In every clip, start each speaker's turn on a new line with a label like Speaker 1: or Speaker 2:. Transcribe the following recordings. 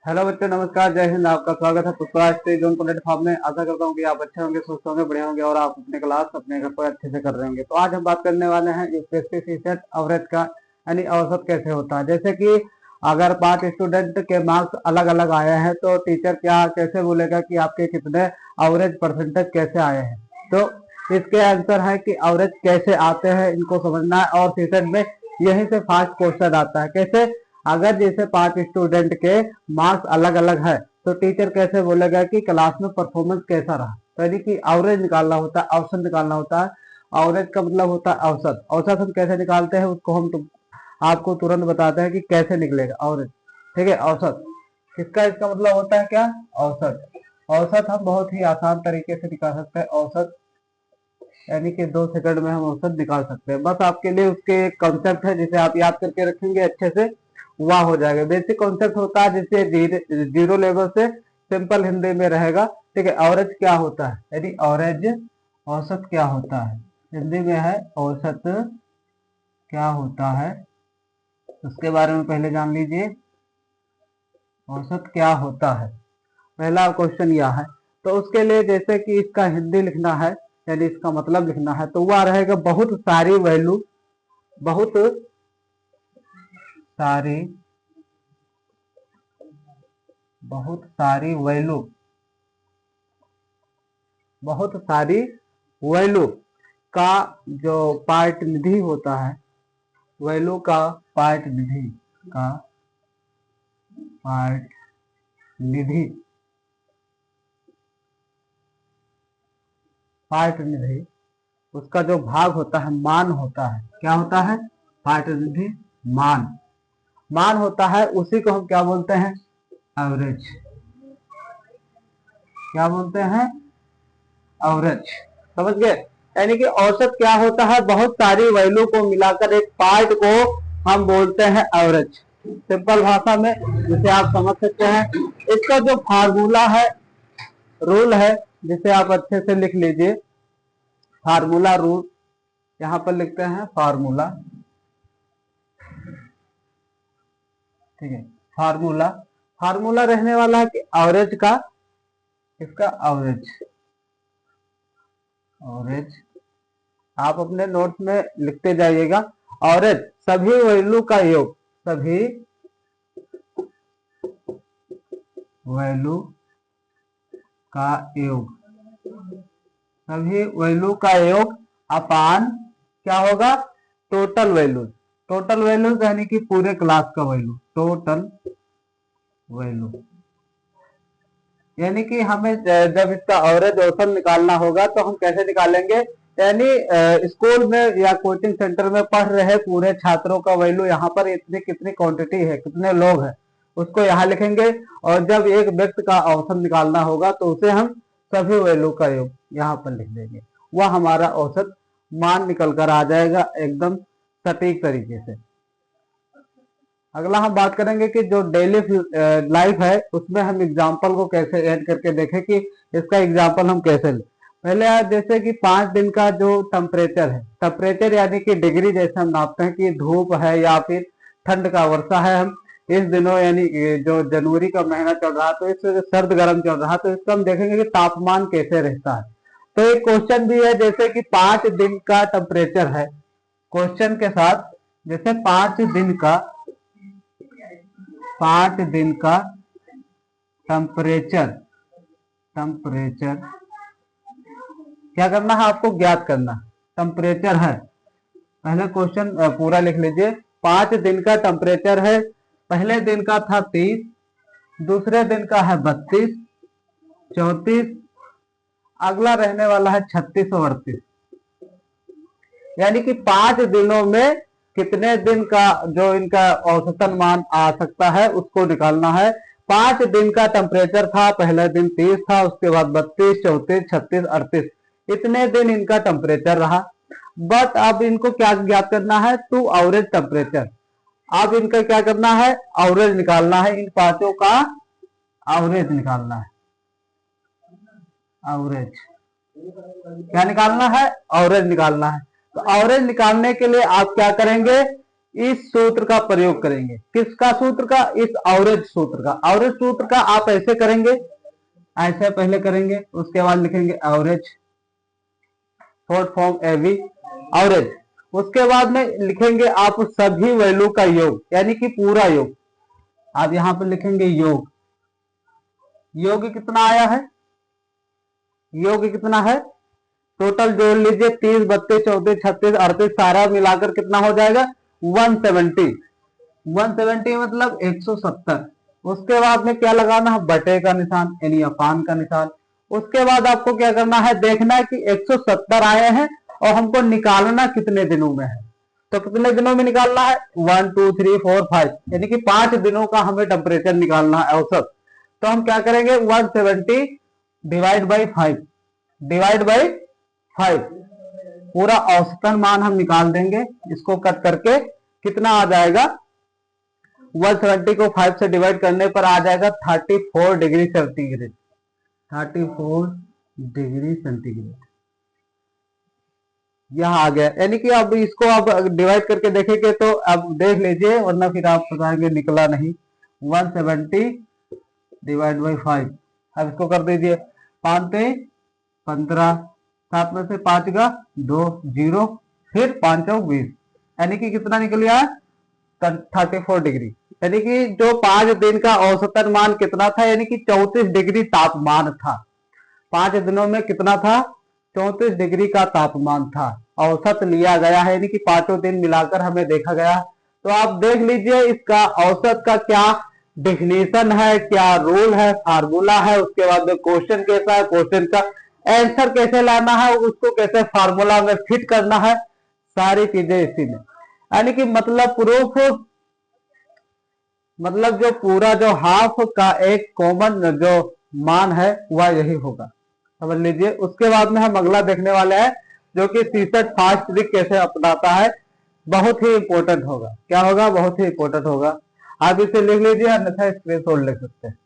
Speaker 1: Hello बच्चों, नमस्कार, जय हिंद। आपका स्वागत है पुष्पा जोन प्लेटफॉर्म में। आशा करता हूँ कि आप अच्छे होंगे, स्वस्थ होंगे, बढ़िया होंगे और आप अपने क्लास अपने घर पर अच्छे से कर रहे होंगे। तो आज हम बात करने वाले हैं यूपीएससी सेट एवरेज का, यानी औसत कैसे होता है। जैसे कि अगर 5 स्टूडेंट के मार्क्स अलग अलग आए हैं तो टीचर क्या कैसे बोलेगा कि आपके कितने एवरेज परसेंटेज कैसे आए हैं। तो इसके आंसर है कि एवरेज कैसे आते हैं, इनको समझना है। और सेट में यही से फास्ट क्वेश्चन आता है। कैसे? अगर जैसे 5 स्टूडेंट के मार्क्स अलग अलग है तो टीचर कैसे बोलेगा कि क्लास में परफॉर्मेंस कैसा रहा। तो यानी कि एवरेज निकालना होता है, औसत निकालना होता है। एवरेज का मतलब होता है औसत। औसत हम कैसे निकालते हैं उसको हम आपको तुरंत बताते हैं कि कैसे निकलेगा एवरेज। ठीक है, औसत किसका, इसका मतलब होता है क्या? औसत। औसत हम बहुत ही आसान तरीके से निकाल सकते हैं। औसत यानी कि 2 सेकंड में हम औसत निकाल सकते हैं। बस आपके लिए उसके एक कॉन्सेप्ट है जिसे आप याद करके रखेंगे अच्छे से, वह हो जाएगा। बेसिक कॉन्सेप्ट होता है जिससे जीरो लेवल से सिंपल हिंदी में रहेगा। ठीक है, एवरेज क्या होता है, यानी एवरेज औसत क्या होता है, हिंदी में है औसत क्या होता है, उसके बारे में पहले जान लीजिए। औसत क्या होता है, पहला क्वेश्चन यह है। तो उसके लिए जैसे कि इसका हिंदी लिखना है, यानी इसका मतलब लिखना है, तो वह रहेगा बहुत सारी वैल्यू, बहुत सारी बहुत सारी वैल्यू, बहुत सारी वैल्यू का जो पार्ट निधि होता है, वैल्यू का पार्ट निधि का पार्ट निधि पार्ट निधि उसका जो भाग होता है, मान होता है। क्या होता है? पार्ट निधि मान। मान होता है, उसी को हम क्या बोलते हैं? एवरेज। क्या बोलते हैं? एवरेज। समझ गए? यानी कि औसत क्या होता है? बहुत सारी वैल्यू को मिलाकर एक पार्ट को हम बोलते हैं एवरेज। सिंपल भाषा में जिसे आप समझ सकते हैं। इसका जो फार्मूला है, रूल है, जिसे आप अच्छे से लिख लीजिए। फार्मूला रूल यहाँ पर लिखते हैं, फार्मूला। ठीक है, फार्मूला। फार्मूला रहने वाला है कि एवरेज का, इसका एवरेज। एवरेज आप अपने नोट्स में लिखते जाइएगा। एवरेज सभी वैल्यू का योग, सभी वैल्यू का योग, सभी वैल्यू का योग अपान क्या होगा? Total value. टोटल वैल्यू यानी कि पूरे क्लास का वैल्यू, टोटल वैल्यू। यानी कि हमें जब इसका एवरेज औसत निकालना होगा तो हम कैसे निकालेंगे? यानी स्कूल में या कोचिंग सेंटर में पढ़ रहे पूरे छात्रों का वैल्यू, यहाँ पर इतनी कितनी क्वांटिटी है, कितने लोग हैं, उसको यहाँ लिखेंगे। और जब एक व्यक्ति का औसत निकालना होगा तो उसे हम सभी वैल्यू का योग यहाँ पर लिख देंगे। वह हमारा औसत मान निकल कर आ जाएगा एकदम सटीक तरीके से। अगला हम बात करेंगे कि जो डेली लाइफ है उसमें हम एग्जाम्पल को कैसे ऐड करके देखें कि इसका एग्जाम्पल हम कैसे लें। पहले आज जैसे कि 5 दिन का जो टेम्परेचर है, टेम्परेचर यानी कि डिग्री जैसे हम नापते हैं कि धूप है या फिर ठंड का वर्षा है। हम इस दिनों यानी जो जनवरी का महीना चल रहा है तो इस सर्द गर्म चल रहा है, तो इसको हम देखेंगे कि तापमान कैसे रहता है। तो एक क्वेश्चन भी है जैसे कि 5 दिन का टेम्परेचर है, क्वेश्चन के साथ। जैसे 5 दिन का टेम्परेचर, टेम्परेचर क्या करना है आपको? ज्ञात करना। टेम्परेचर है, पहले क्वेश्चन पूरा लिख लीजिए। 5 दिन का टेम्परेचर है, पहले दिन का था 30, दूसरे दिन का है 32, 34, अगला रहने वाला है 36 और 38। यानी कि 5 दिनों में कितने दिन का जो इनका औसतन मान आ सकता है उसको निकालना है। 5 दिन का टेम्परेचर था, पहले दिन 30 था, उसके बाद 32, 34, 36, 38, इतने दिन इनका टेम्परेचर रहा। बट अब इनको क्या ज्ञात करना है? To average temperature. अब इनका क्या करना है? एवरेज निकालना है, इन पांचों का एवरेज निकालना है। एवरेज क्या निकालना है? एवरेज निकालना है। तो एवरेज निकालने के लिए आप क्या करेंगे? इस सूत्र का प्रयोग करेंगे। किसका सूत्र का? इस एवरेज सूत्र का। एवरेज सूत्र का आप ऐसे करेंगे, ऐसे पहले करेंगे, उसके बाद लिखेंगे एवरेज, शॉर्ट फॉर्म एवी, एवरेज। उसके बाद में लिखेंगे आप सभी वैल्यू का योग, यानी कि पूरा योग। आप यहां पर लिखेंगे योग। योग कितना आया है? योग कितना है? टोटल जोड़ लीजिए, 30, 32, 34, 36, 38 सारा मिलाकर कितना हो जाएगा? 170। 170 मतलब 170। उसके बाद में क्या लगाना है? बटे का निशान, यानी अपान का निशान। उसके बाद आपको क्या करना है? देखना है कि 170 आए हैं और हमको निकालना कितने दिनों में है। तो कितने दिनों में निकालना है? 1 2 3 4 5, यानी कि 5 दिनों का हमें टेम्परेचर निकालना है, औसत। तो हम क्या करेंगे? 170 डिवाइड बाई 5, डिवाइड बाई 5, पूरा औसतन मान हम निकाल देंगे। इसको कट करके कितना आ जाएगा? 170 को 5 से डिवाइड करने पर आ जाएगा 34 डिग्री सेंटीग्रेड। 34 डिग्री सेंटीग्रेड यह आ गया। यानी कि अब इसको आप डिवाइड करके देखेंगे तो अब देख लीजिए, वरना फिर आप बताएंगे निकला नहीं। 170 डिवाइड बाई 5, अब इसको कर दीजिए। 5 पे 15, 7 में से 5 का 2, 0, फिर 5 और 20, यानी कि कितना निकल गया? 34 डिग्री। यानी कि जो 5 दिन का औसतन मान कितना था? यानी कि 34 डिग्री तापमान था। 5 दिनों में कितना था? 34 डिग्री का तापमान था, औसत लिया गया है, यानी कि पांचों दिन मिलाकर हमें देखा गया। तो आप देख लीजिए इसका औसत का क्या डेफिनेशन है, क्या रूल है, फार्मूला है। उसके बाद में क्वेश्चन कैसा है, क्वेश्चन का आंसर कैसे लाना है, उसको कैसे फार्मूला में फिट करना है, सारी चीजें इसी में। यानी कि मतलब प्रूफ, मतलब जो पूरा जो हाफ का एक कॉमन जो मान है वह यही होगा, समझ लीजिए। उसके बाद में हम अगला देखने वाले हैं, जो कि सीसेट फास्ट ट्रिक कैसे अपनाता है। बहुत ही इंपॉर्टेंट होगा। क्या होगा? बहुत ही इंपॉर्टेंट होगा। आप इसे लिख लीजिए, अन्यथा स्क्रीनशॉट ले सकते हैं।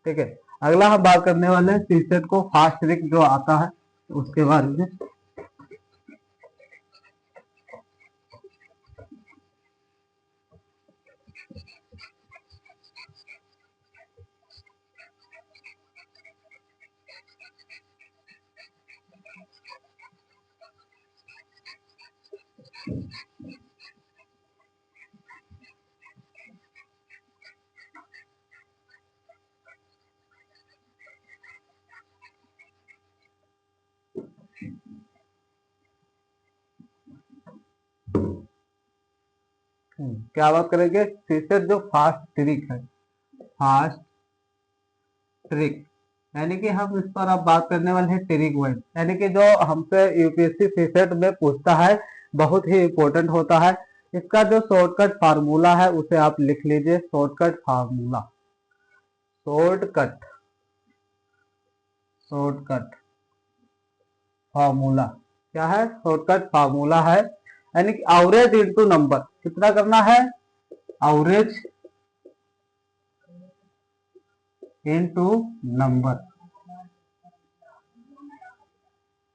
Speaker 1: ठीक है, अगला हम बात करने वाले हैं सीसेट को फास्ट ट्रिक जो आता है उसके बारे में। क्या बात करेंगे? सीसेट जो फास्ट ट्रिक है, फास्ट ट्रिक, यानी कि हम इस पर अब बात करने वाले हैं ट्रिक वन, यानी कि जो हमसे यूपीएससी सीसेट में पूछता है, बहुत ही इंपॉर्टेंट होता है। इसका जो शॉर्टकट फार्मूला है उसे आप लिख लीजिए। Shortcut formula, shortcut, shortcut formula क्या है? शॉर्टकट फार्मूला है, यानी कि एवरेज इंटू नंबर। कितना करना है? एवरेज इंटू नंबर,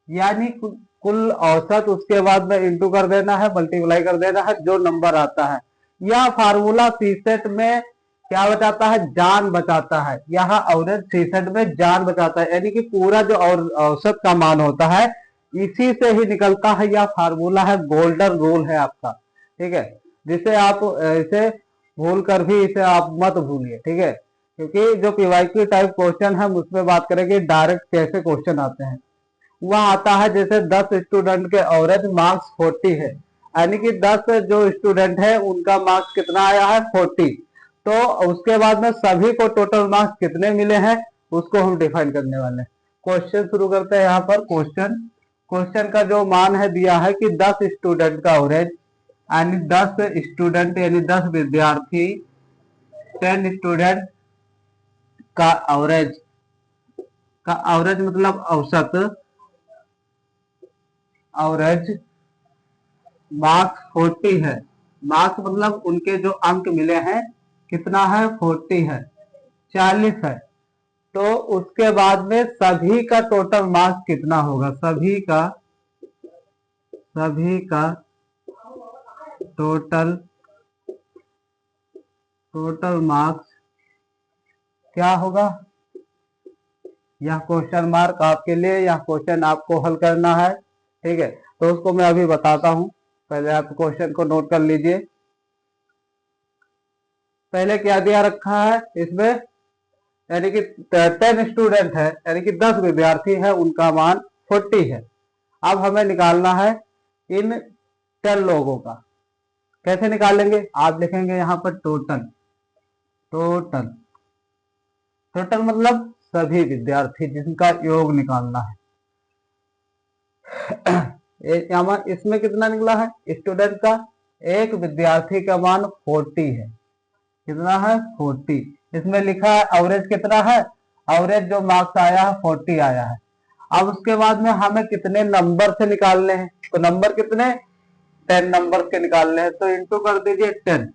Speaker 1: यानी कुल औसत, उसके बाद में इंटू कर देना है, मल्टीप्लाई कर देना है, जो नंबर आता है। यह फार्मूला सीसेट में क्या बचाता है? जान बचाता है। यहाँ एवरेज सीसेट में जान बचाता है, यानी कि पूरा जो औसत का मान होता है इसी से ही निकलता है। यह फार्मूला है, गोल्डन रूल है आपका। ठीक है, जिसे आप इसे भूल कर भी इसे आप मत भूलिए। ठीक है, क्योंकि जो पीवाईक्यू टाइप क्वेश्चन है उसमें बात करेंगे डायरेक्ट कैसे क्वेश्चन आते हैं। वह आता है जैसे 10 स्टूडेंट के एवरेज मार्क्स 40 है, यानी कि 10 जो स्टूडेंट है उनका मार्क्स कितना आया है? 40। तो उसके बाद में सभी को टोटल मार्क्स कितने मिले हैं उसको हम डिफाइन करने वाले हैं। क्वेश्चन शुरू करते हैं। यहाँ पर क्वेश्चन, क्वेश्चन का जो मान है दिया है कि 10 स्टूडेंट का एवरेज, यानी 10 स्टूडेंट यानी 10 विद्यार्थी, 10 स्टूडेंट का एवरेज, का एवरेज मतलब औसत, एवरेज मार्क्स 40 है। मार्क्स मतलब उनके जो अंक मिले हैं कितना है? 40 है, 40 है। तो उसके बाद में सभी का टोटल मार्क्स कितना होगा? सभी का टोटल टोटल मार्क्स क्या होगा, यह क्वेश्चन मार्क आपके लिए, यह क्वेश्चन आपको हल करना है। ठीक है, तो उसको मैं अभी बताता हूं, पहले आप क्वेश्चन को नोट कर लीजिए। पहले क्या दिया रखा है इसमें, यानी कि 10 स्टूडेंट है, यानी कि 10 विद्यार्थी है, उनका मान 40 है। अब हमें निकालना है इन 10 लोगों का। कैसे निकालेंगे, आप लिखेंगे यहाँ पर टोटल, टोटल टोटल मतलब सभी विद्यार्थी जिनका योग निकालना है। इसमें कितना निकला है स्टूडेंट का, एक विद्यार्थी का मान 40 है। कितना है 40। इसमें लिखा है एवरेज कितना है, एवरेज जो मार्क्स आया है 40 आया है। अब उसके बाद में हमें कितने नंबर से निकालने हैं, तो नंबर कितने 10 नंबर के निकालने हैं, तो इंटू कर दीजिए 10।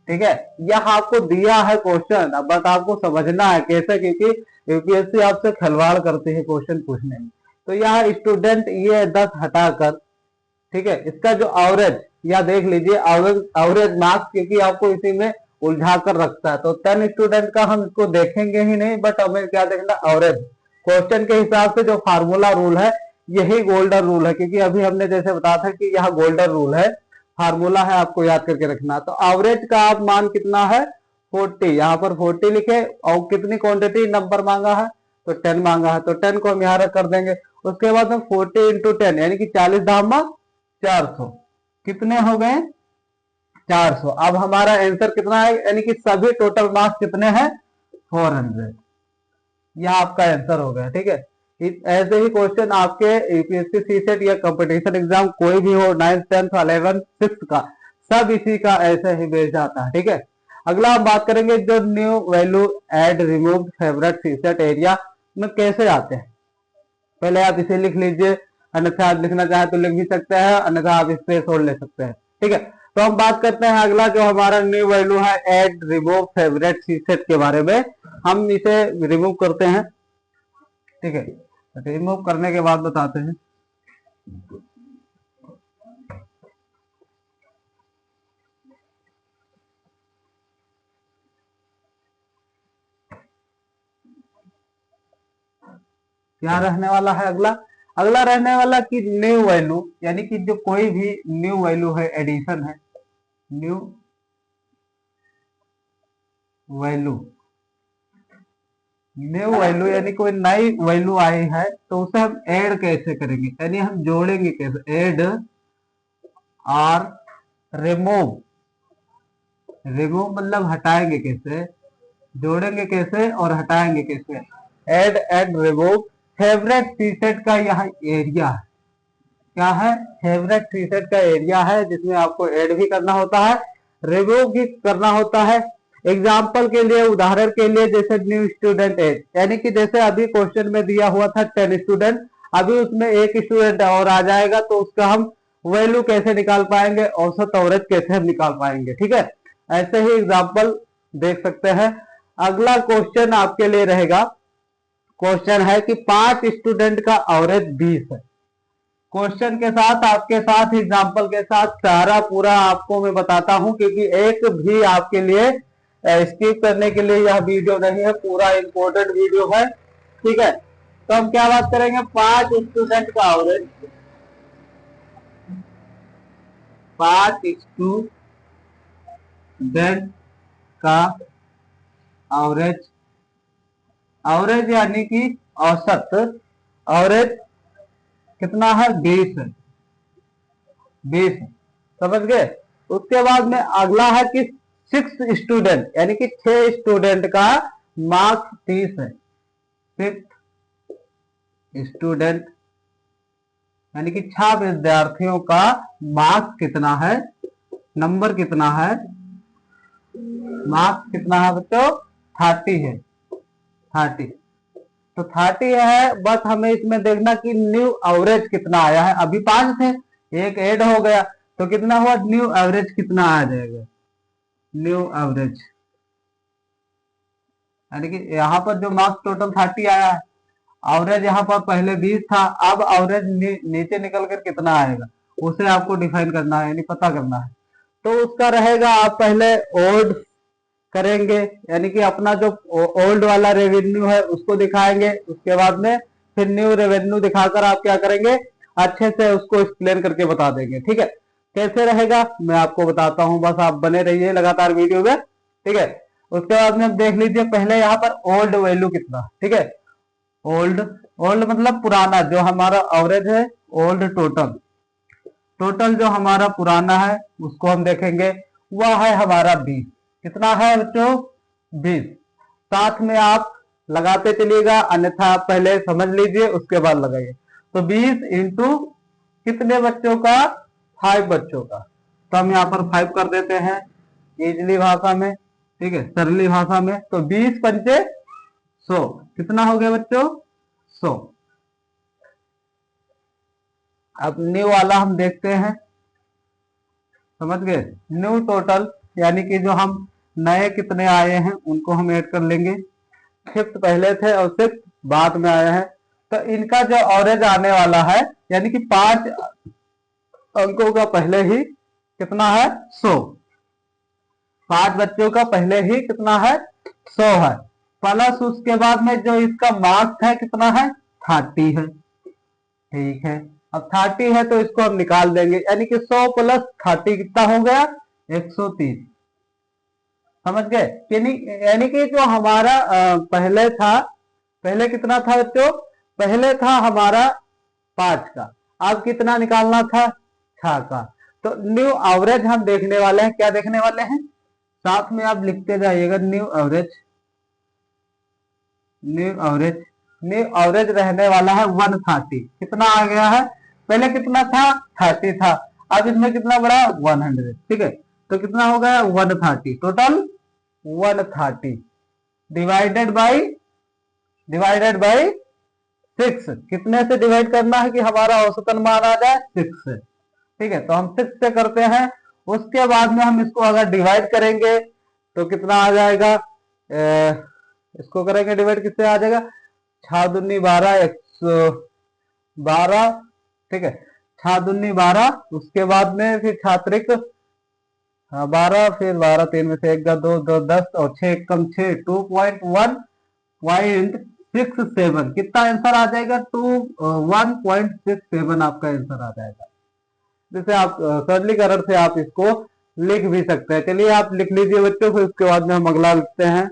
Speaker 1: ठीक है, यह आपको दिया है क्वेश्चन, अब बस आपको समझना है कैसे, क्योंकि यूपीएससी आपसे खिलवाड़ करती है क्वेश्चन पूछने में। तो यह स्टूडेंट ये 10 हटाकर, ठीक है, इसका जो एवरेज या देख लीजिए एवरेज मार्क्स, क्योंकि आपको इसी में उलझा कर रखता है। तो 10 स्टूडेंट का हम इसको देखेंगे ही नहीं, बट हमें क्या देखना एवरेज। क्वेश्चन के हिसाब से जो फार्मूला रूल है यही गोल्डन रूल है, क्योंकि अभी हमने जैसे बताया था कि यह गोल्डन रूल है, फार्मूला है, आपको याद करके रखना। तो एवरेज का आप मान कितना है 40, यहाँ पर 40 लिखे, और कितनी क्वांटिटी नंबर मांगा है तो 10 मांगा है, तो 10 को हम यहाँ रख कर देंगे। उसके बाद में 40 इंटू 10 यानी कि 40 धामा 400, कितने हो गए 400। अब हमारा आंसर कितना है, यानी कि सभी टोटल मार्क्स कितने हैं 400। यह आपका आंसर हो गया। ठीक है, ऐसे ही क्वेश्चन आपके यूपीएससी सीसेट या कंपटीशन एग्जाम कोई भी हो, 9th 10th 11th 6th का, सब इसी का ऐसे ही बेस जाता है। ठीक है, अगला हम बात करेंगे जो new value add remove favourite सीसेट एरिया में कैसे आते हैं। पहले आप इसे लिख लीजिए, अन्यथा आप लिखना चाहे तो लिख भी सकते हैं, अन्यथा आप स्पेस और ले सकते हैं। ठीक है, तो हम बात करते हैं अगला जो हमारा न्यू वैल्यू है एड रिमूव फेवरेट सीसेट के बारे में। हम इसे रिमूव करते हैं। ठीक है, रिमूव करने के बाद बताते हैं। क्या रहने वाला है अगला, अगला रहने वाला कि न्यू वैल्यू, यानी कि जो कोई भी न्यू वैल्यू है, एडिशन है, न्यू वैल्यू, न्यू वैल्यू यानी कोई नई वैल्यू आई है, तो उसे हम ऐड कैसे करेंगे, यानी हम जोड़ेंगे कैसे, ऐड और रिमूव, रिमूव मतलब हटाएंगे कैसे, जोड़ेंगे कैसे और हटाएंगे कैसे। Add and remove favourite CSAT का यह एरिया है, क्या है फेवरेट सीसेट का एरिया है, जिसमें आपको ऐड भी करना होता है, रिमूव भी करना होता है। एग्जाम्पल के लिए, उदाहरण के लिए, जैसे न्यू स्टूडेंट एड, यानी कि जैसे अभी क्वेश्चन में दिया हुआ था 10 स्टूडेंट, अभी उसमें एक स्टूडेंट और आ जाएगा, तो उसका हम वैल्यू कैसे निकाल पाएंगे, औसत एवरेज कैसे हम निकाल पाएंगे। ठीक है, ऐसे ही एग्जाम्पल देख सकते हैं। अगला क्वेश्चन आपके लिए रहेगा, क्वेश्चन है कि 5 स्टूडेंट का एवरेज 20 है। क्वेश्चन के साथ, आपके साथ एग्जाम्पल के साथ सारा पूरा आपको मैं बताता हूं, क्योंकि एक भी आपके लिए स्किप करने के लिए यह वीडियो नहीं है, पूरा इंपॉर्टेंट वीडियो है। ठीक है, तो हम क्या बात करेंगे, 5 स्टूडेंट का एवरेज, 5 स्टूडेंट का एवरेज, एवरेज यानी कि औसत, एवरेज कितना है 20 है, 20 समझ गए। उसके बाद में अगला है कि 6 स्टूडेंट, यानी कि 6 स्टूडेंट का मार्क्स 30 है। 6 स्टूडेंट यानी कि 6 विद्यार्थियों का मार्क्स कितना है, नंबर कितना है, मार्क्स कितना है बच्चों 30 है, 30। तो 30 है, बस हमें इसमें देखना कि न्यू एवरेज कितना आया है। अभी 5 थे, एक ऐड हो गया, तो कितना हुआ, न्यू एवरेज कितना आ जाएगा, न्यू एवरेज यानी कि यहाँ पर जो मार्क्स टोटल 30 आया है, एवरेज यहाँ पर पहले 20 था, अब एवरेज नीचे निकल कर कितना आएगा उसे आपको डिफाइन करना है, यानी पता करना है। तो उसका रहेगा, आप पहले ओड करेंगे, यानी कि अपना जो ओल्ड वाला रेवेन्यू है उसको दिखाएंगे, उसके बाद में फिर न्यू रेवेन्यू दिखाकर आप क्या करेंगे, अच्छे से उसको एक्सप्लेन करके बता देंगे। ठीक है, कैसे रहेगा मैं आपको बताता हूँ, बस आप बने रहिए लगातार वीडियो में। ठीक है, उसके बाद में देख लीजिए पहले यहाँ पर ओल्ड वैल्यू कितना। ठीक है, ओल्ड, ओल्ड मतलब पुराना, जो हमारा एवरेज है ओल्ड टोटल, टोटल जो हमारा पुराना है उसको हम देखेंगे, वह है हमारा 20। कितना है बच्चों, 20। साथ में आप लगाते चलिएगा, अन्यथा आप पहले समझ लीजिए उसके बाद लगाइए। तो 20 इंटू कितने बच्चों का, 5 बच्चों का, तो हम यहाँ पर 5 कर देते हैं इजली भाषा में। ठीक है, सरली भाषा में, तो 20 पंचे 100, कितना हो गया बच्चों, 100। अब न्यू वाला हम देखते हैं, समझ गए, न्यू टोटल यानी कि जो हम नए कितने आए हैं उनको हम ऐड कर लेंगे। 5th पहले थे और 6th बाद में आए हैं, तो इनका जो एवरेज आने वाला है यानी कि 5 अंकों का पहले ही कितना है, 100। 5 बच्चों का पहले ही कितना है, 100 है, प्लस उसके बाद में जो इसका मार्क्स है कितना है, 30 है। ठीक है, अब 30 है तो इसको हम निकाल देंगे, यानी कि 100 प्लस 30 कितना हो गया, 130। समझ गए, यानी कि जो हमारा पहले था, पहले कितना था बच्चों, पहले था हमारा 5 का, अब कितना निकालना था, 6 का। तो न्यू एवरेज हम देखने वाले हैं, क्या देखने वाले हैं, साथ में आप लिखते जाइएगा, new average, new average, new average रहने वाला है 130। कितना आ गया है, पहले कितना था, 30 था, अब इसमें कितना बढ़ा, 100। ठीक है, तो कितना हो गया, 130, टोटल 130 डिवाइडेड बाई 6। कितने से डिवाइड करना है कि हमारा औसतन मान आ जाए, 6 से। ठीक है, तो हम 6 से करते हैं, उसके बाद में हम इसको अगर डिवाइड करेंगे तो कितना आ जाएगा, इसको करेंगे डिवाइड, किससे आ जाएगा, 6 दूनी 12, 112। ठीक है, 6 दूनी 12, उसके बाद में फिर छात्रिक 12, फिर 12 3 में से 1 का 2, 2 10 और 6 कम 6, 2.1.67। कितना आंसर आ जाएगा, 1.67 आपका आंसर आ जाएगा। जैसे आप सरलीकरण से आप इसको लिख भी सकते हैं। चलिए आप लिख लीजिए बच्चों, फिर उसके बाद में हम अगला लिखते हैं।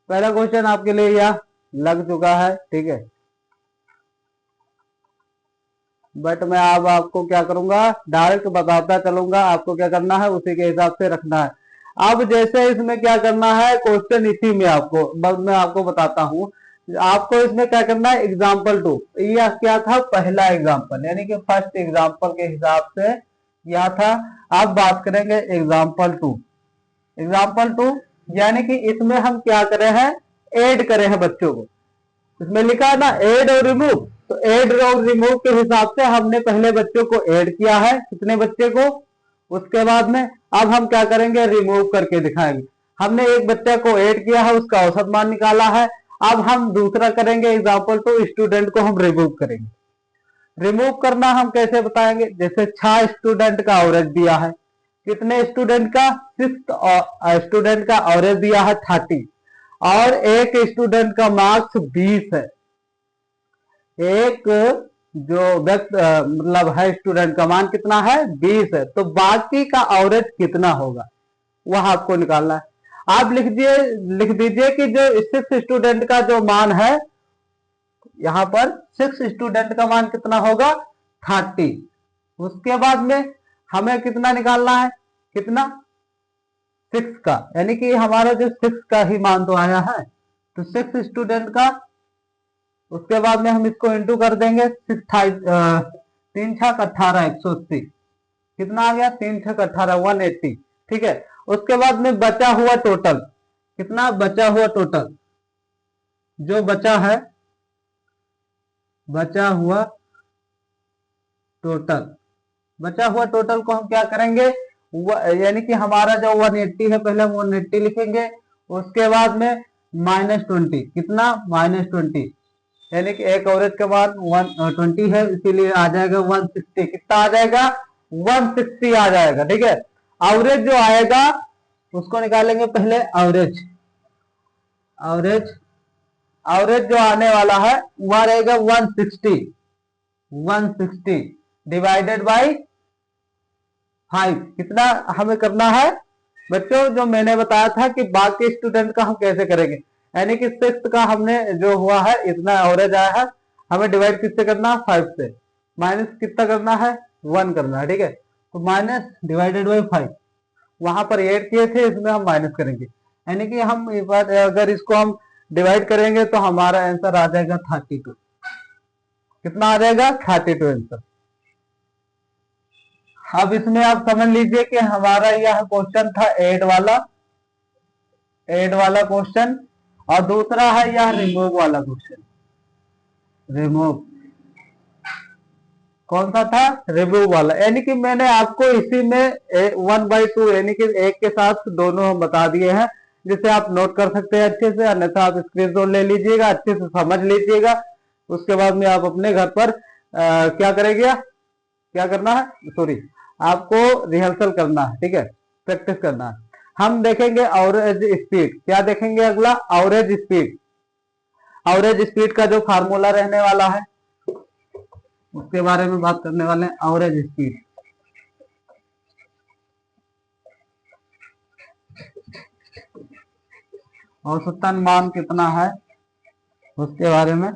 Speaker 1: पहला क्वेश्चन आपके लिए यह लग चुका है। ठीक है, बट मैं अब आपको क्या करूंगा, डायरेक्ट बताता चलूंगा, आपको क्या करना है उसी के हिसाब से रखना है। अब जैसे इसमें क्या करना है, क्वेश्चन इसी में आपको बस मैं आपको बताता हूँ, आपको इसमें क्या करना है, एग्जाम्पल 2, यह क्या था, पहला एग्जाम्पल, यानी कि फर्स्ट एग्जाम्पल के हिसाब से यह था। अब बात करेंगे एग्जाम्पल 2। एग्जाम्पल 2 यानी कि इसमें हम क्या करे हैं, ऐड करे हैं बच्चों को। इसमें लिखा है ना ऐड और रिमूव, तो ऐड और रिमूव के हिसाब से हमने पहले बच्चों को ऐड किया है, कितने बच्चे को, उसके बाद में अब हम क्या करेंगे, रिमूव करके दिखाएंगे। हमने एक बच्चे को ऐड किया है, उसका औसत मान निकाला है, अब हम दूसरा करेंगे एग्जाम्पल 2, स्टूडेंट को हम रिमूव करेंगे। रिमूव करना हम कैसे बताएंगे, जैसे 6 स्टूडेंट का एवरेज दिया है, कितने स्टूडेंट का, 6 स्टूडेंट का एवरेज दिया है 30, और एक स्टूडेंट का मार्क्स 20 है। एक जो व्यक्ति मतलब है स्टूडेंट का मान कितना है, 20 है, तो बाकी का एवरेज कितना होगा वह आपको निकालना है। आप लिख दीजिए कि जो 6 स्टूडेंट का जो मान है, यहां पर 6 स्टूडेंट का मान कितना होगा, 30। उसके बाद में हमें कितना निकालना है, कितना, 6 का, यानी कि हमारा जो 6 का ही मान तो आया है, तो 6 स्टूडेंट का, उसके बाद में हम इसको इंटू कर देंगे, 3 6 18, 180। कितना आ गया, 3 6 18, 180। ठीक है, उसके बाद में बचा हुआ टोटल, कितना बचा हुआ टोटल, जो बचा है, बचा हुआ टोटल, बचा हुआ टोटल को हम क्या करेंगे, यानी कि हमारा जो 180 है, पहले हम 180 लिखेंगे, उसके बाद में -20, कितना, -20, यानी कि एक एवरेज का मान 120 है, इसीलिए आ जाएगा 160। कितना आ जाएगा? 160 आ जाएगा। ठीक है, एवरेज जो आएगा उसको निकालेंगे पहले। एवरेज एवरेज एवरेज जो आने वाला है वह रहेगा 160। 160 डिवाइडेड बाई 5। कितना हमें करना है बच्चों? जो मैंने बताया था कि बाकी स्टूडेंट का हम कैसे करेंगे, यानी कि 6 का हमने जो हुआ है इतना एवरेज आया है, हमें डिवाइड किससे करना है? 5 से। माइनस कितना करना है? 1 करना है। ठीक है, तो माइनस डिवाइडेड बाई 5, वहां पर 8 किए थे, इसमें हम माइनस करेंगे। यानी कि हम एक बार अगर इसको हम डिवाइड करेंगे तो हमारा आंसर आ जाएगा 32। कितना आ जाएगा? 32 आंसर। अब इसमें आप समझ लीजिए कि हमारा यह क्वेश्चन था ऐड वाला क्वेश्चन, और दूसरा है यह रिमूव वाला क्वेश्चन। रिमूव कौन सा था? रिमूव वाला। यानी कि मैंने आपको इसी में 1/2 यानी कि 1 के साथ दोनों हम बता दिए हैं, जिसे आप नोट कर सकते हैं अच्छे से, अन्यथा आप स्क्रीनशॉट ले लीजिएगा, अच्छे से समझ लीजिएगा। उसके बाद में आप अपने घर पर क्या करेंगे? क्या करना है? सॉरी, आपको रिहर्सल करना है। ठीक है, प्रैक्टिस करना है। हम देखेंगे एवरेज स्पीड। क्या देखेंगे अगला? Average speed. एवरेज स्पीड का जो फार्मूला रहने वाला है उसके बारे में बात करने वाले हैं। एवरेज स्पीड, औसतन मान कितना है उसके बारे में।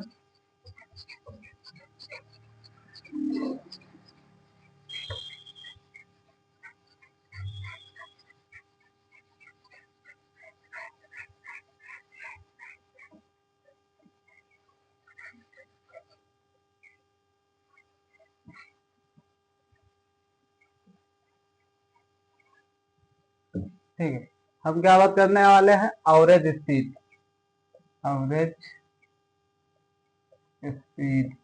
Speaker 1: ठीक है, हम क्या बात करने वाले हैं? Average speed. Average speed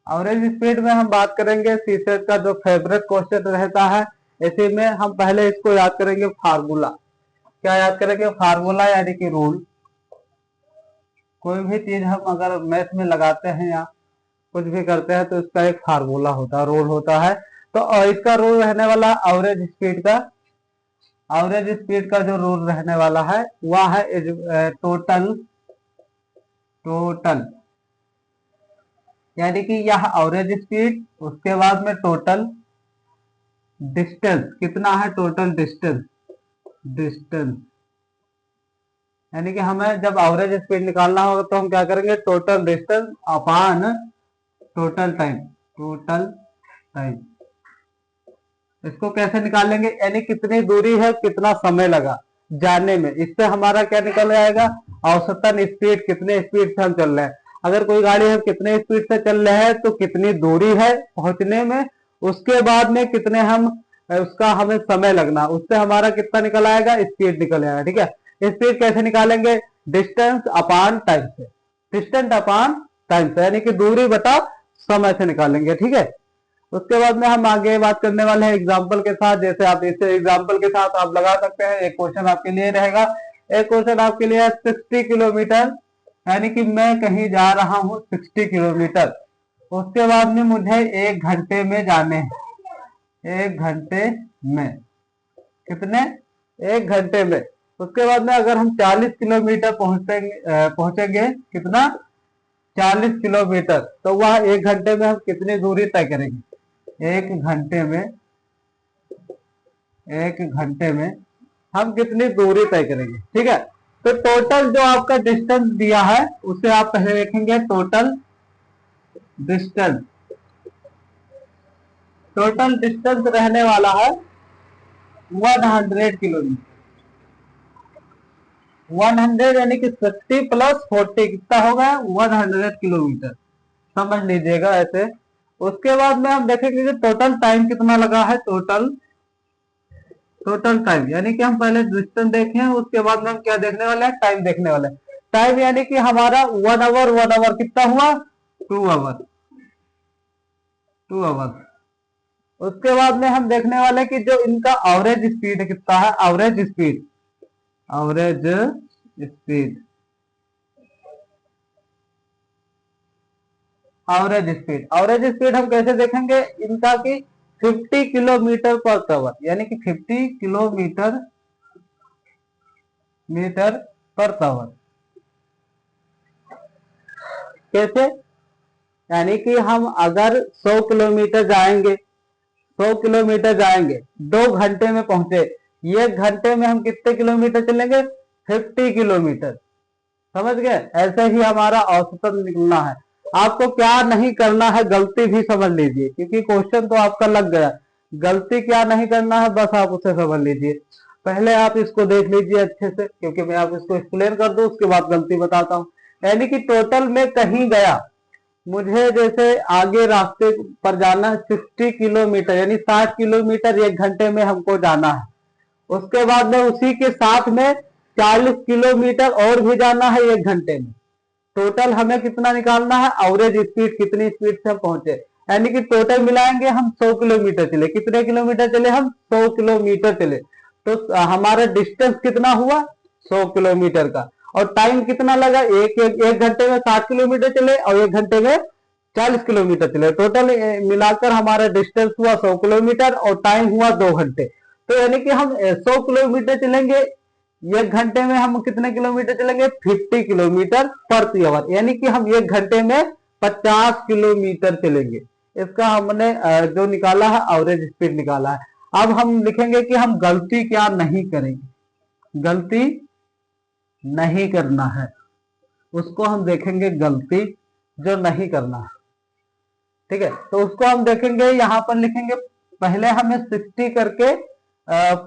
Speaker 1: average speed में हम बात करेंगे सीसेट का जो फेवरेट क्वेश्चन रहता है। इसी में हम पहले इसको याद करेंगे फार्मूला। क्या याद करेंगे? फार्मूला यानी कि रूल। कोई भी चीज हम अगर मैथ में लगाते हैं या कुछ भी करते हैं तो इसका एक फार्मूला होता है, रूल होता है। तो इसका रूल रहने वाला एवरेज स्पीड का। एवरेज स्पीड का जो रूल रहने वाला है वह है टोटल टोटल यानी कि यह एवरेज स्पीड, उसके बाद में टोटल डिस्टेंस। कितना है? Total distance. डिस्टेंस यानी कि हमें जब एवरेज स्पीड निकालना होगा तो हम क्या करेंगे? Total distance upon total time. Total time इसको कैसे निकालेंगे? यानी कितनी दूरी है, कितना समय लगा जाने में, इससे हमारा क्या निकल जाएगा? औसतन स्पीड, कितने स्पीड से हम चल रहे हैं। अगर कोई गाड़ी हम कितने स्पीड से चल रहे हैं तो कितनी दूरी है पहुंचने में, उसके बाद में कितने हम उसका हमें समय लगना, उससे हमारा कितना निकल आएगा? स्पीड निकल आएगा। ठीक है, स्पीड कैसे निकालेंगे? डिस्टेंस अपॉन टाइम से। डिस्टेंस अपॉन टाइम से यानी कि दूरी बटा समय से निकालेंगे। ठीक है, उसके बाद में हम आगे बात करने वाले हैं एग्जाम्पल के साथ। जैसे आप इसे एग्जाम्पल के साथ आप लगा सकते हैं। एक क्वेश्चन आपके लिए रहेगा, एक क्वेश्चन आपके लिए 60 किलोमीटर, यानी कि मैं कहीं जा रहा हूँ 60 किलोमीटर, उसके बाद में मुझे 1 घंटे में जाने हैं। 1 घंटे में कितने? 1 घंटे में। उसके बाद में अगर हम 40 किलोमीटर पहुंचेंगे कितना? 40 किलोमीटर, तो वह 1 घंटे में हम कितनी दूरी तय करेंगे? 1 घंटे में 1 घंटे में हम कितनी दूरी तय करेंगे। ठीक है, तो टोटल जो आपका डिस्टेंस दिया है उसे आप पहले देखेंगे। टोटल डिस्टेंस, टोटल डिस्टेंस रहने वाला है 100 किलोमीटर। 100 यानी कि 60 प्लस 40 कितना होगा? 100 किलोमीटर। समझ लीजिएगा ऐसे। उसके बाद में हम देखेंगे कि टोटल टाइम कितना लगा है। टोटल टाइम यानी कि हम पहले डिस्टेंस देखें, उसके बाद में हम क्या देखने वाले हैं? टाइम देखने वाले हैं। टाइम यानी कि हमारा 1 आवर कितना हुआ? 2 आवर। 2 आवर। उसके बाद में हम देखने वाले कि जो इनका एवरेज स्पीड कितना है। एवरेज स्पीड एवरेज स्पीड हम कैसे देखेंगे इनका कि 50 किलोमीटर पर आवर, यानी कि 50 मीटर पर आवर। कैसे? यानी कि हम अगर 100 किलोमीटर जाएंगे, 100 किलोमीटर जाएंगे, 2 घंटे में पहुंचे, 1 घंटे में हम कितने किलोमीटर चलेंगे? 50 किलोमीटर। समझ गए? ऐसे ही हमारा औसतन निकलना है। आपको क्या नहीं करना है, गलती भी समझ लीजिए, क्योंकि क्वेश्चन तो आपका लग गया। गलती क्या नहीं करना है, बस आप उसे समझ लीजिए। पहले आप इसको देख लीजिए अच्छे से, क्योंकि मैं आप इसको एक्सप्लेन कर दूं, उसके बाद गलती बताता हूं। यानी कि टोटल में कहीं गया, मुझे जैसे आगे रास्ते पर जाना है 60 किलोमीटर, यानी 60 किलोमीटर 1 घंटे में हमको जाना है। उसके बाद में उसी के साथ में 40 किलोमीटर और भी जाना है 1 घंटे में। टोटल हमें कितना निकालना है? एवरेज स्पीड, कितनी स्पीड से हम पहुंचे। यानी कि टोटल मिलाएंगे हम 100 किलोमीटर चले। कितने किलोमीटर चले हम? 100 किलोमीटर चले। तो हमारा डिस्टेंस कितना हुआ? 100 किलोमीटर का। और टाइम कितना लगा? एक घंटे में 60 किलोमीटर चले और 1 घंटे में 40 किलोमीटर चले। टोटल मिलाकर हमारा डिस्टेंस हुआ 100 किलोमीटर और टाइम हुआ 2 घंटे। तो यानी कि हम 100 किलोमीटर चलेंगे, 1 घंटे में हम कितने किलोमीटर चलेंगे? 50 किलोमीटर पर आवर, यानी कि हम 1 घंटे में 50 किलोमीटर चलेंगे। इसका हमने जो निकाला है एवरेज स्पीड निकाला है। अब हम लिखेंगे कि हम गलती क्या नहीं करेंगे, गलती नहीं करना है, उसको हम देखेंगे गलती जो नहीं करना है। ठीक है, तो उसको हम देखेंगे, यहां पर लिखेंगे पहले हमें 60 करके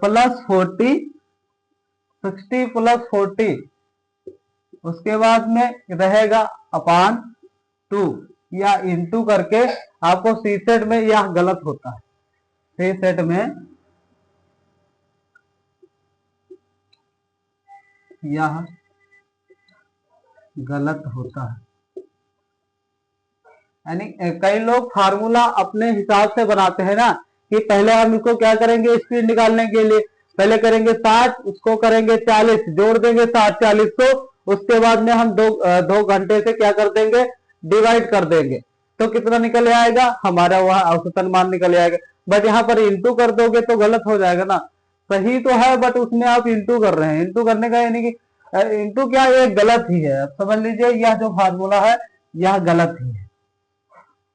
Speaker 1: प्लस 40, 60 प्लस 40, उसके बाद में रहेगा अपान 2 या इंटू करके। आपको सी सेट में यह गलत होता है, सी सेट में यह गलत होता है। यानी कई लोग फार्मूला अपने हिसाब से बनाते हैं ना, कि पहले हम इसको क्या करेंगे स्पीड निकालने के लिए, पहले करेंगे 60, उसको करेंगे 40, जोड़ देंगे 60 40 को, उसके बाद में हम 2 घंटे से क्या कर देंगे? डिवाइड कर देंगे। तो कितना निकल आएगा? हमारा वह औसतन मान निकल आएगा। बट यहाँ पर इंटू कर दोगे तो गलत हो जाएगा ना। सही तो है बट उसमें आप इंटू कर रहे हैं। इंटू करने का यानी कि इंटू क्या, ये गलत ही है। समझ लीजिए यह जो फार्मूला है यह गलत ही है।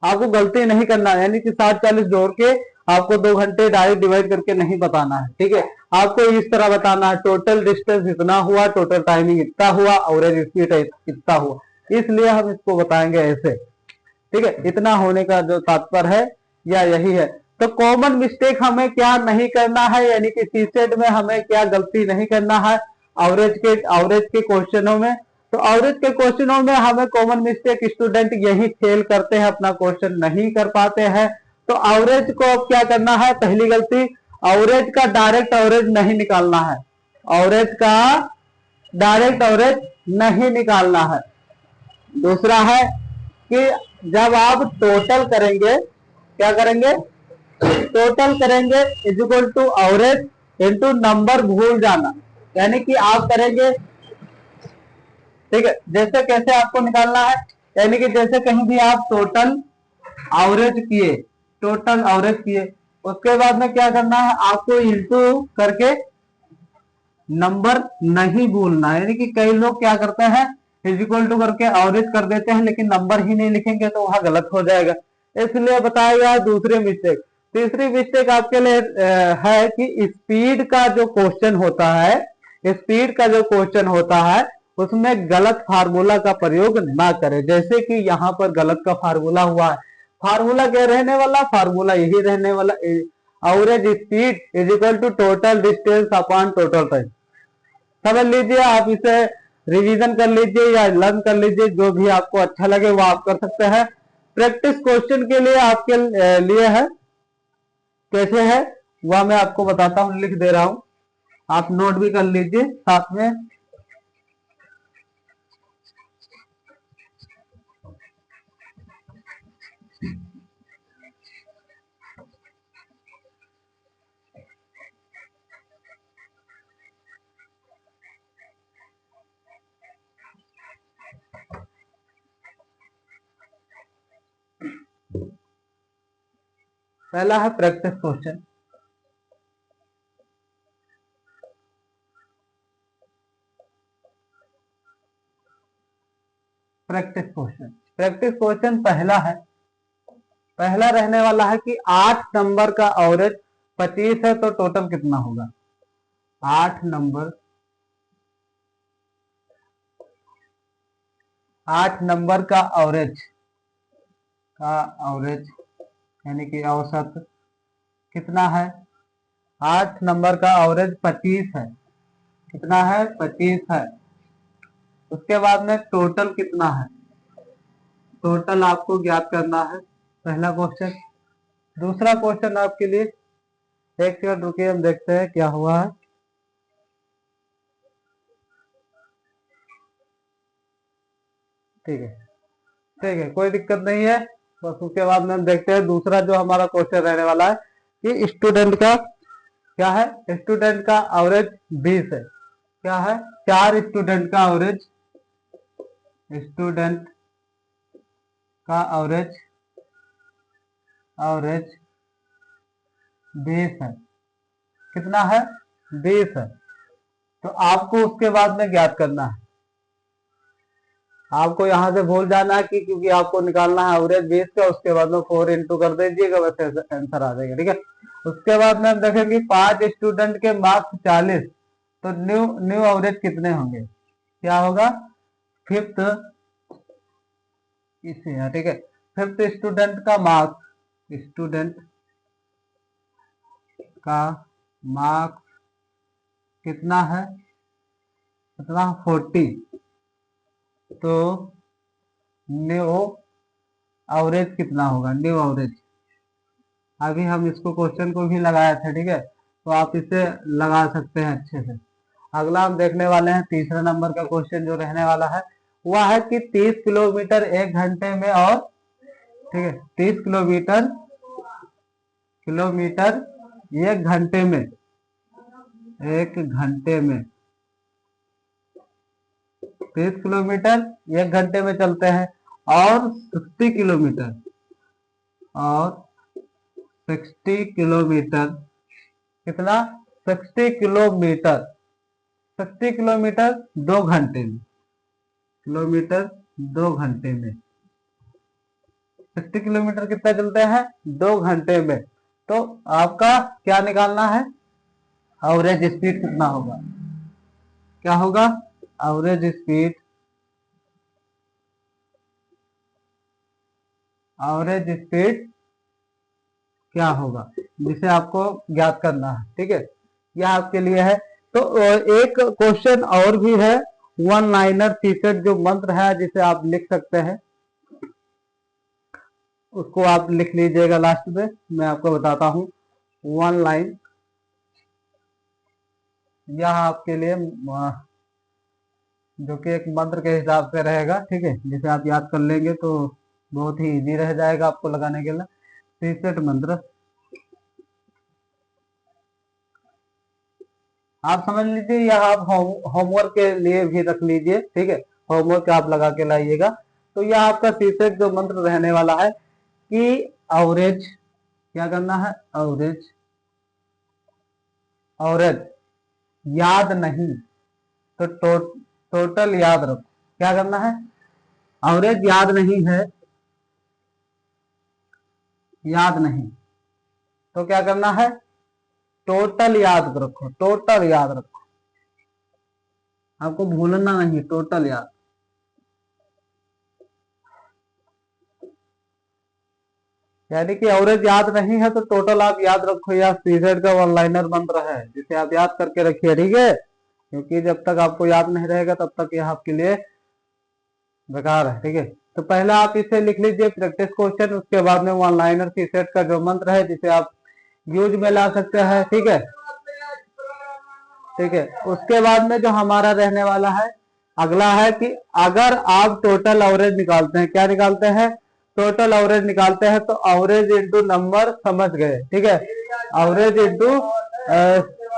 Speaker 1: आपको गलती नहीं करना है, यानी कि 60 40 जोड़ के आपको 2 घंटे डायरेक्ट डिवाइड करके नहीं बताना है। ठीक है, आपको इस तरह बताना है टोटल डिस्टेंस इतना हुआ, टोटल टाइमिंग इतना हुआ, एवरेज स्पीड इतना हुआ, इसलिए हम इसको बताएंगे ऐसे। ठीक है, इतना होने का जो तात्पर्य है या यही है। तो कॉमन मिस्टेक हमें क्या नहीं करना है, यानी कि सीसेट में हमें क्या गलती नहीं करना है एवरेज के क्वेश्चनों में। तो एवरेज के क्वेश्चनों में हमें कॉमन मिस्टेक स्टूडेंट यही फेल करते हैं, अपना क्वेश्चन नहीं कर पाते हैं। तो एवरेज को अब क्या करना है? पहली गलती, एवरेज का डायरेक्ट एवरेज नहीं निकालना है, एवरेज का डायरेक्ट एवरेज नहीं निकालना है। दूसरा है कि जब आप टोटल करेंगे, क्या करेंगे? टोटल करेंगे is equal to average into number भूल जाना, यानी कि आप करेंगे। ठीक है, जैसे कैसे आपको निकालना है, यानी कि जैसे कहीं भी आप टोटल एवरेज किए, टोटल एवरेज किए, उसके बाद में क्या करना है? आपको इंटू करके नंबर नहीं भूलना। यानी कि कई लोग क्या करते हैं, इज इक्वल टू करके एवरेज कर देते हैं लेकिन नंबर ही नहीं लिखेंगे, तो वहां गलत हो जाएगा। इसलिए बताया गया दूसरी मिस्टेक। तीसरी मिस्टेक आपके लिए है कि स्पीड का जो क्वेश्चन होता है, स्पीड का जो क्वेश्चन होता है उसमें गलत फार्मूला का प्रयोग ना करें। जैसे कि यहाँ पर गलत का फार्मूला हुआ है। फार्मूला क्या रहने वाला? फार्मूला यही रहने वाला, average speed is equal to total distance upon total time. समझ लीजिए, आप इसे रिवीजन कर लीजिए या लर्न कर लीजिए, जो भी आपको अच्छा लगे वो आप कर सकते हैं। प्रैक्टिस क्वेश्चन के लिए आपके लिए है, कैसे है वह मैं आपको बताता हूं, लिख दे रहा हूं, आप नोट भी कर लीजिए साथ में। पहला है प्रैक्टिस क्वेश्चन। प्रैक्टिस क्वेश्चन पहला है, पहला रहने वाला है कि 8 नंबर का एवरेज 25 है तो टोटल कितना होगा। 8 नंबर, 8 नंबर का एवरेज यानी कि औसत कितना है। 8 नंबर का एवरेज 25 है, कितना है 25 है। उसके बाद में टोटल कितना है, टोटल आपको ज्ञात करना है, पहला क्वेश्चन। दूसरा क्वेश्चन आपके लिए, एक सेकंड रुकिए हम देखते हैं क्या हुआ है। ठीक है, ठीक है, कोई दिक्कत नहीं है। बस उसके बाद में हम देखते हैं दूसरा जो हमारा क्वेश्चन रहने वाला है कि स्टूडेंट का क्या है। स्टूडेंट का एवरेज 20 है, क्या है 4 स्टूडेंट का एवरेज, स्टूडेंट का एवरेज 20 है, कितना है 20 है। तो आपको उसके बाद में ज्ञात करना है, आपको यहां से भूल जाना है कि क्योंकि आपको निकालना है एवरेज 20 का, उसके बाद में 4 इंटू कर दीजिएगा, वैसे आंसर आ जाएगा। ठीक है, उसके बाद में हम देखेंगे 5 स्टूडेंट के मार्क्स 40, तो न्यू न्यू एवरेज कितने होंगे, क्या होगा फिफ्थ, इसे है। ठीक है, फिफ्थ स्टूडेंट का मार्क्स, स्टूडेंट का मार्क्स कितना है, कितना 40, तो न्यू एवरेज कितना होगा, न्यू एवरेज। अभी हम इसको क्वेश्चन को भी लगाए थे, ठीक है, तो आप इसे लगा सकते हैं अच्छे से। अगला हम देखने वाले हैं तीसरा नंबर का क्वेश्चन जो रहने वाला है वह है कि 30 किलोमीटर 1 घंटे में और, ठीक है 30 किलोमीटर 1 घंटे में, 1 घंटे में 30 किलोमीटर 1 घंटे में चलते हैं और 60 किलोमीटर, और 60 किलोमीटर, कितना 60 किलोमीटर, 60 किलोमीटर 2 घंटे में, किलोमीटर 2 घंटे में, 60 किलोमीटर कितना चलते हैं 2 घंटे में। तो आपका क्या निकालना है, एवरेज स्पीड कितना होगा, क्या होगा एवरेज स्पीड, एवरेज स्पीड क्या होगा, जिसे आपको ज्ञात करना है। ठीक है, यह आपके लिए है। तो एक क्वेश्चन और भी है, वन लाइनर सीसेट जो मंत्र है जिसे आप लिख सकते हैं, उसको आप लिख लीजिएगा लास्ट में, मैं आपको बताता हूं। वन लाइन, यह आपके लिए जो कि एक मंत्र के हिसाब से रहेगा, ठीक है, जिसे आप याद कर लेंगे तो बहुत ही इजी रह जाएगा आपको लगाने के लिए। सीसेट मंत्र आप समझ लीजिए, यह आप होमवर्क के लिए भी रख लीजिए। ठीक है, होमवर्क आप लगा के लाइएगा। तो यह आपका सीसेट जो मंत्र रहने वाला है कि एवरेज, क्या करना है एवरेज, एवरेज याद नहीं तो टोटल याद रखो, क्या करना है एवरेज याद नहीं है, याद नहीं तो क्या करना है टोटल याद रखो, टोटल याद रखो, आपको भूलना नहीं, टोटल याद। यानी कि एवरेज याद नहीं है तो टोटल आप याद रखो, या सीजेड का वन लाइनर मंत्र है जिसे आप याद करके रखिए। ठीक है, क्योंकि जब तक आपको याद नहीं रहेगा तब तक यह आपके लिए बेकार है। ठीक है, तो पहला आप इसे लिख लीजिए प्रैक्टिस क्वेश्चन, उसके बाद में वन लाइनर सीसेट का जो मंत्र है जिसे आप यूज में ला सकते हैं। ठीक है, ठीक है, उसके बाद में जो हमारा रहने वाला है अगला है कि अगर आप टोटल एवरेज निकालते हैं, क्या निकालते हैं टोटल एवरेज निकालते हैं, तो एवरेज इंटू नंबर समझ गए। ठीक है, एवरेज इंटू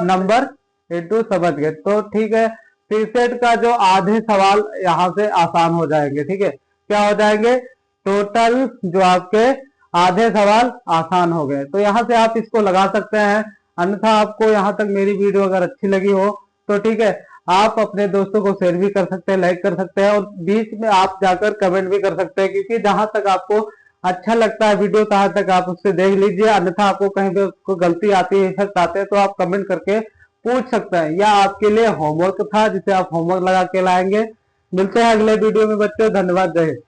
Speaker 1: नंबर इंटू समझ गए, तो ठीक है सीसेट का जो आधे सवाल यहाँ से आसान हो जाएंगे। ठीक है, क्या हो जाएंगे टोटल जो आपके आधे सवाल आसान हो गए। तो यहाँ से आप इसको लगा सकते हैं। अन्यथा आपको यहाँ तक मेरी वीडियो अगर अच्छी लगी हो तो ठीक है, आप अपने दोस्तों को शेयर भी कर सकते हैं, लाइक कर सकते हैं, और बीच में आप जाकर कमेंट भी कर सकते हैं, क्योंकि जहां तक आपको अच्छा लगता है वीडियो तहां तक आप उससे देख लीजिए। अन्यथा आपको कहीं पे कोई गलती आती है, इफेक्ट आते हैं, तो आप कमेंट करके पूछ सकते हैं। या आपके लिए होमवर्क था जिसे आप होमवर्क लगा के लाएंगे। मिलते हैं अगले वीडियो में बच्चों, धन्यवाद, जय हिंद।